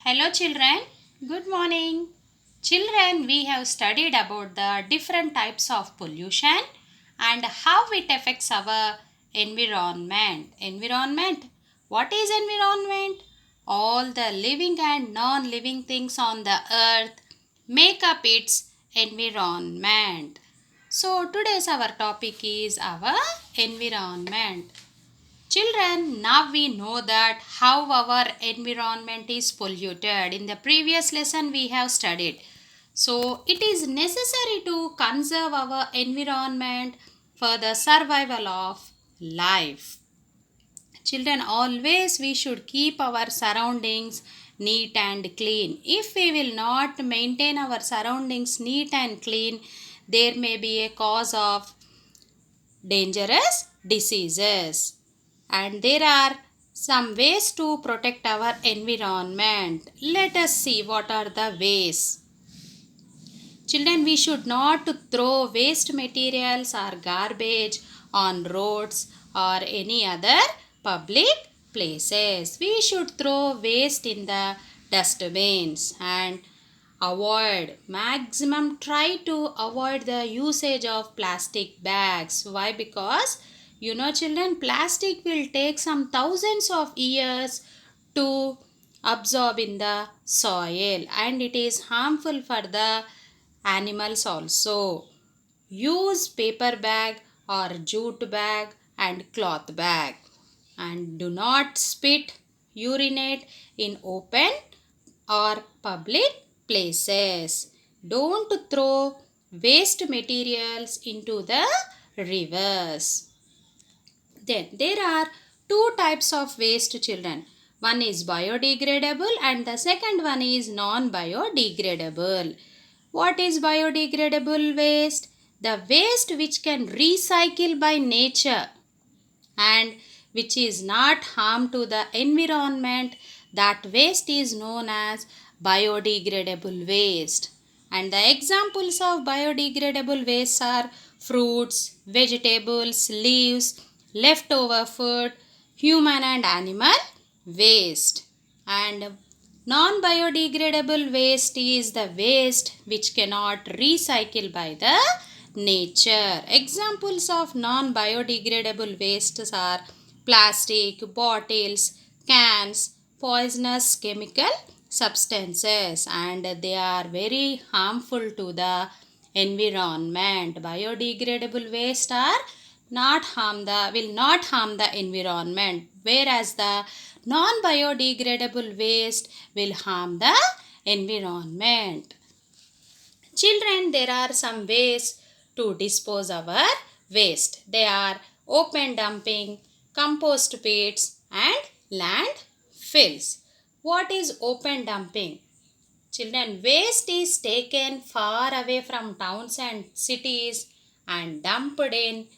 Hello children, good morning. Children, we have studied about the different types of pollution and how it affects our environment. Environment, what is environment? All the living and non-living things on the earth make up its environment. So today's our topic is our environment. Children, now we know that how our environment is polluted. In the previous lesson we have studied. So it is necessary to conserve our environment for the survival of life. Children, always we should keep our surroundings neat and clean. If we will not maintain our surroundings neat and clean, there may be a cause of dangerous diseases. And there are some ways to protect our environment. Let us see what are the ways. Children, we should not throw waste materials or garbage on roads or any other public places. We should throw waste in the dustbins and try to avoid the usage of plastic bags. Why? Because children, plastic will take some thousands of years to absorb in the soil and it is harmful for the animals also. Use paper bag or jute bag and cloth bag and do not spit, urinate in open or public places. Don't throw waste materials into the rivers. Then there are two types of waste, children. One is biodegradable and the second one is non-biodegradable. What is biodegradable waste? The waste which can recycle by nature and which is not harm to the environment, that waste is known as biodegradable waste. And the examples of biodegradable waste are fruits, vegetables, leaves, leftover food, human and animal waste. And non-biodegradable waste is the waste which cannot recycle by the nature. Examples of non-biodegradable wastes are plastic, bottles, cans, poisonous chemical substances, and they are very harmful to the environment. Biodegradable waste are will not harm the environment, whereas the non-biodegradable waste will harm the environment. Children, there are some ways to dispose our waste. They are open dumping, compost pits and landfills. What is open dumping? Children, waste is taken far away from towns and cities and dumped in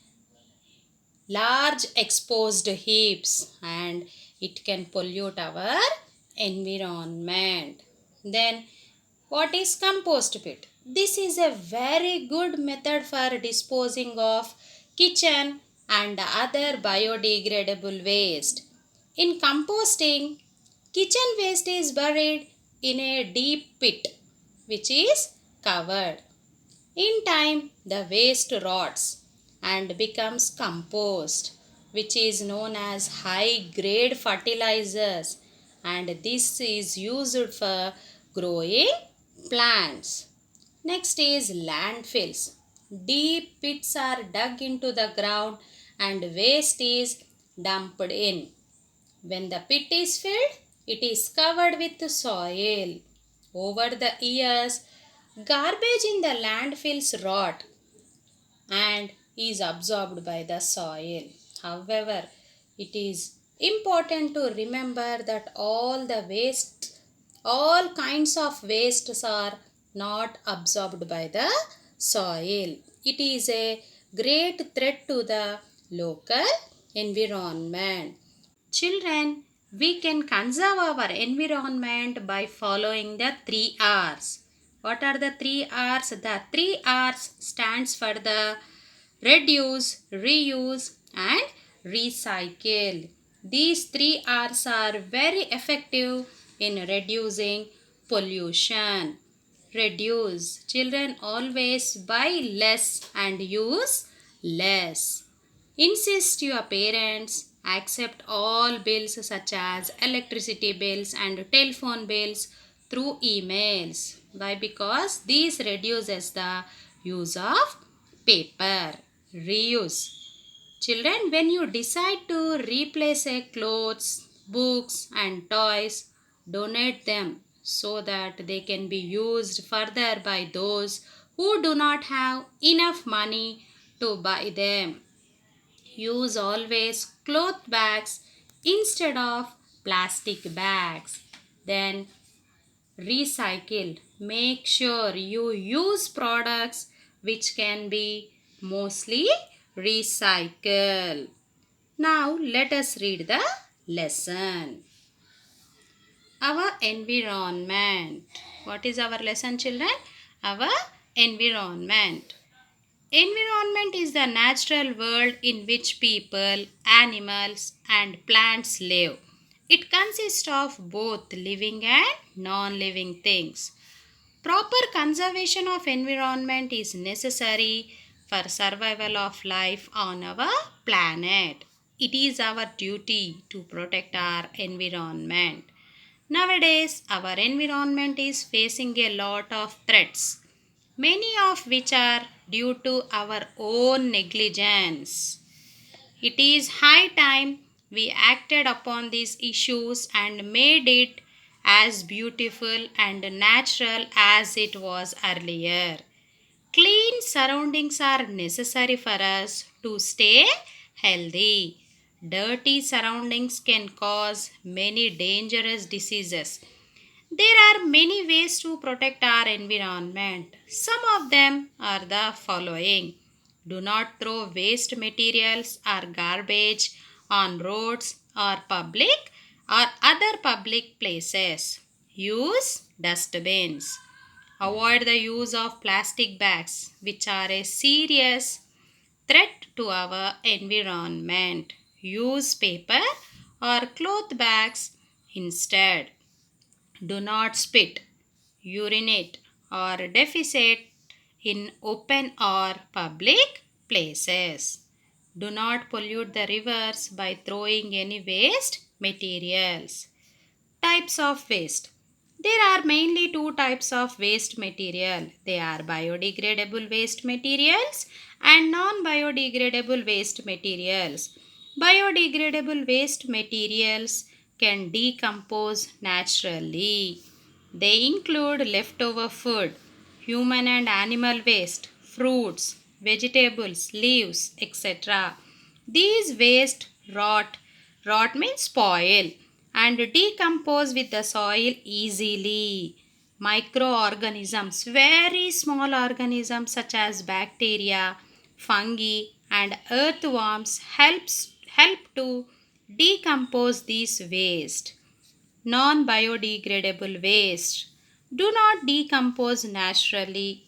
large exposed heaps and it can pollute our environment. Then what is compost pit? This is a very good method for disposing of kitchen and other biodegradable waste. In composting, kitchen waste is buried in a deep pit which is covered. In time, the waste rots and becomes compost, which is known as high grade fertilizers, and this is used for growing plants. Next is landfills. Deep pits are dug into the ground and waste is dumped in. When the pit is filled, it is covered with soil. Over the years, garbage in the landfills rot and is absorbed by the soil. However, it is important to remember that all kinds of wastes are not absorbed by the soil. It is a great threat to the local environment. Children, we can conserve our environment by following the 3 R's. What are the 3 R's? The 3 R's stands for the reduce, reuse and recycle. These 3 R's are very effective in reducing pollution. Reduce. Children always buy less and use less. Insist your parents accept all bills such as electricity bills and telephone bills through emails. Why? Because this reduces the use of paper. Reuse. Children, when you decide to replace a clothes, books and toys, donate them so that they can be used further by those who do not have enough money to buy them. Use always cloth bags instead of plastic bags. Then recycle. Make sure you use products which can be mostly recycled. Now let us read the lesson. Our environment. What is our lesson, children? Our environment. Environment is the natural world in which people, animals, and plants live. It consists of both living and non-living things. Proper conservation of environment is necessary for survival of life on our planet. It is our duty to protect our environment. Nowadays, our environment is facing a lot of threats, many of which are due to our own negligence. It is high time we acted upon these issues and made it as beautiful and natural as it was earlier. Clean surroundings are necessary for us to stay healthy. Dirty surroundings can cause many dangerous diseases. There are many ways to protect our environment. Some of them are the following. Do not throw waste materials or garbage on roads or public or other public places. Use dustbins. Avoid the use of plastic bags, which are a serious threat to our environment. Use paper or cloth bags instead. Do not spit, urinate, or defecate in open or public places. Do not pollute the rivers by throwing any waste materials. Types of waste. There are mainly two types of waste material. They are biodegradable waste materials and non-biodegradable waste materials. Biodegradable waste materials can decompose naturally. They include leftover food, human and animal waste, fruits, vegetables, leaves, etc. These waste rot means spoil, and decompose with the soil easily. Microorganisms, very small organisms such as bacteria, fungi, and earthworms help to decompose these waste. Non-biodegradable waste do not decompose naturally.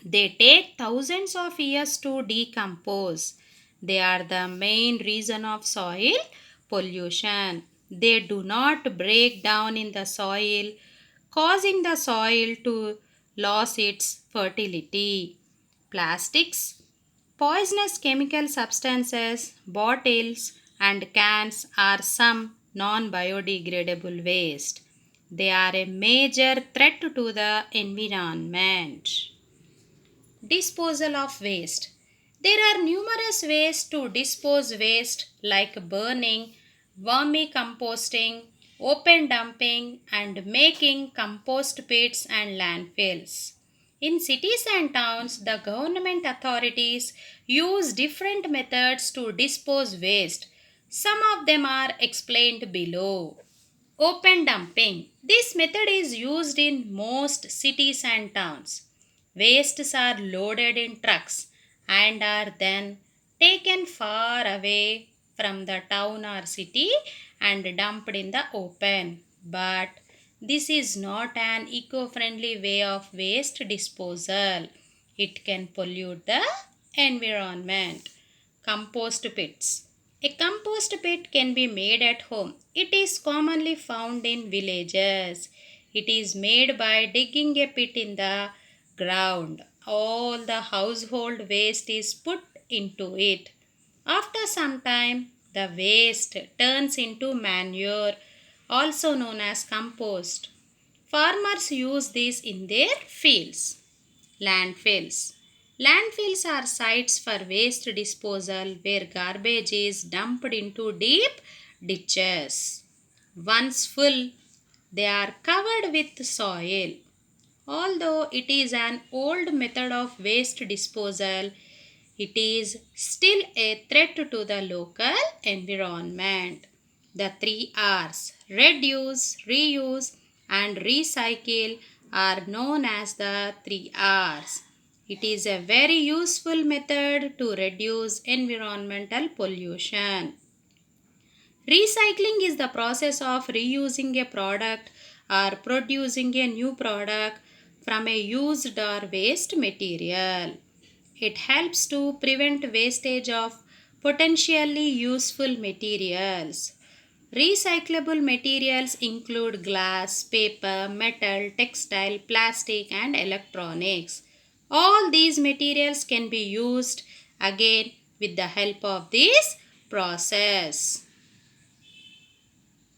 They take thousands of years to decompose. They are the main reason of soil pollution. They do not break down in the soil, causing the soil to lose its fertility. Plastics, poisonous chemical substances, bottles, and cans are some non biodegradable waste. They are a major threat to the environment. Disposal of waste. There are numerous ways to dispose waste like burning, vermicomposting, open dumping, and making compost pits and landfills. In cities and towns, the government authorities use different methods to dispose waste. Some of them are explained below. Open dumping. This method is used in most cities and towns. Wastes are loaded in trucks and are then taken far away from the town or city and dumped in the open. But this is not an eco friendly way of waste disposal. It can pollute the environment. Compost pits. A compost pit can be made at home. It is commonly found in villages. It is made by digging a pit in the ground. All the household waste is put into it. After some time, the waste turns into manure, also known as compost. Farmers use this in their fields. Landfills. Landfills are sites for waste disposal where garbage is dumped into deep ditches. Once full, they are covered with soil. Although it is an old method of waste disposal, it is still a threat to the local environment. The three R's reduce, reuse, and recycle are known as the three R's. It is a very useful method to reduce environmental pollution. Recycling is the process of reusing a product or producing a new product from a used or waste material. It helps to prevent wastage of potentially useful materials. Recyclable materials include glass, paper, metal, textile, plastic, and electronics. All these materials can be used again with the help of this process.